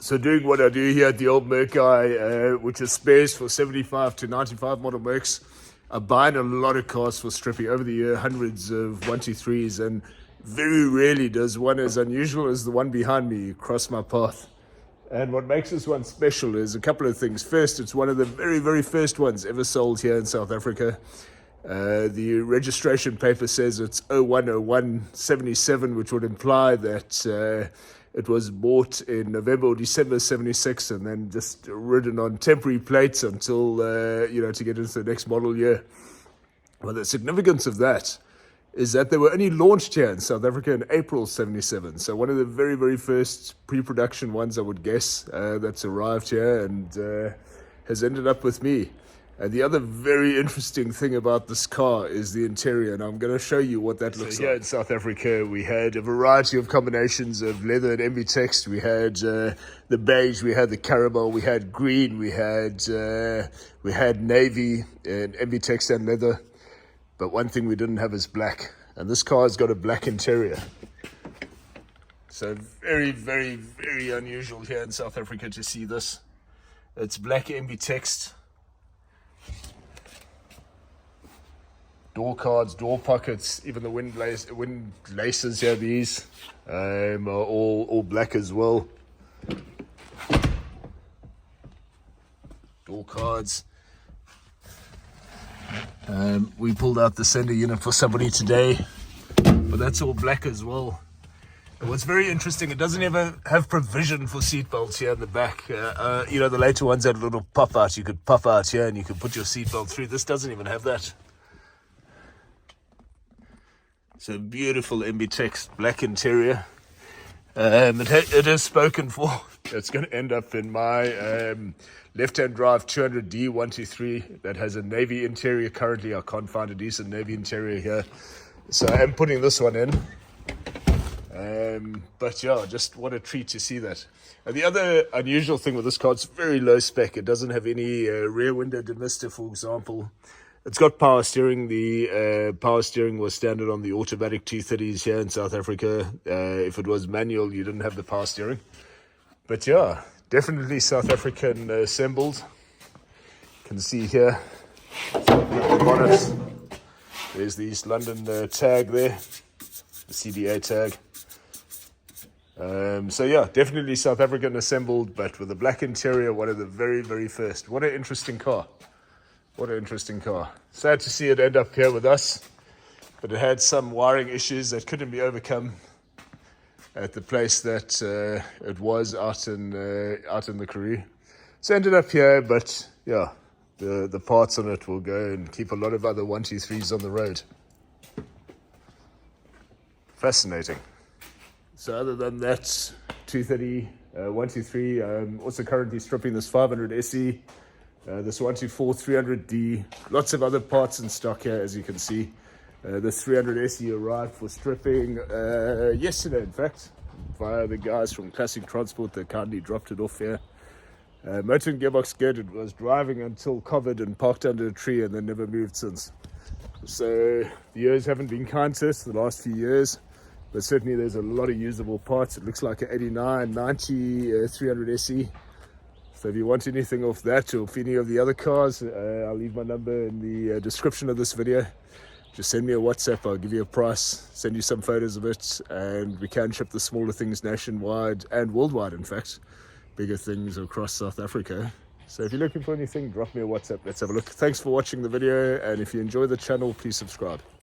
So doing what I do here at the old Merc guy, which is spares for 75 to 95 model Mercs. I buy a lot of cars for stripping over the year, hundreds of 123s, and very rarely does one as unusual as the one behind me cross my path. And what makes this one special is a couple of things. First, it's one of the very, very first ones ever sold here in South Africa. The registration paper says it's 010177, which would imply that it was bought in November or December 76 and then just ridden on temporary plates until, to get into the next model year. Well, the significance of that is that they were only launched here in South Africa in April 77. So one of the very, very first pre-production ones, I would guess, that's arrived here and has ended up with me. And the other very interesting thing about this car is the interior, and I'm going to show you what that looks like. Here in South Africa, we had a variety of combinations of leather and MB text. We had the beige, we had the caramel, we had green, we had navy and MB text and leather. But one thing we didn't have is black, and this car has got a black interior. So very, very, very unusual here in South Africa to see this. It's black MB text. Door cards, door pockets, even the wind laces here, these are all black as well. Door cards. We pulled out the sender unit for somebody today, but that's all black as well. And what's very interesting, it doesn't even have provision for seat belts here in the back. The later ones had a little pop out. You could pop out here and you could put your seat belt through. This doesn't even have that. So beautiful MB text, black interior. It is spoken for. It's going to end up in my left-hand drive 200D 123 that has a navy interior. Currently, I can't find a decent navy interior here, so I am putting this one in. But yeah, just what a treat to see that. And the other unusual thing with this car, it's very low spec. It doesn't have any rear window demister, for example. It's got power steering. The power steering was standard on the automatic 230s here in South Africa. If it was manual, you didn't have the power steering. But yeah, definitely South African assembled. You can see here the bonnet. There's the East London tag there, the CDA tag. So yeah, definitely South African assembled, but with a black interior, one of the very, very first. What an interesting car. What an interesting car. Sad to see it end up here with us, but it had some wiring issues that couldn't be overcome at the place that it was out in the Karoo. So ended up here, but yeah, the parts on it will go and keep a lot of other 123s on the road. Fascinating. So other than that, 230, 123, I'm also currently stripping this 500 SE. This 124 300D, lots of other parts in stock here, as you can see. This 300 SE arrived for stripping yesterday, in fact, via the guys from Classic Transport that kindly dropped it off here. Motor and gearbox good. It was driving until COVID and parked under a tree and then never moved since. So the years haven't been kind to us the last few years, but certainly there's a lot of usable parts. It looks like an 89, 90 300 SE. So if you want anything off that or any of the other cars, I'll leave my number in the description of this video. Just send me a WhatsApp, I'll give you a price, send you some photos of it, and we can ship the smaller things nationwide and worldwide, in fact, bigger things across South Africa. So if you're looking for anything, drop me a WhatsApp, let's have a look. Thanks for watching the video, and if you enjoy the channel, please subscribe.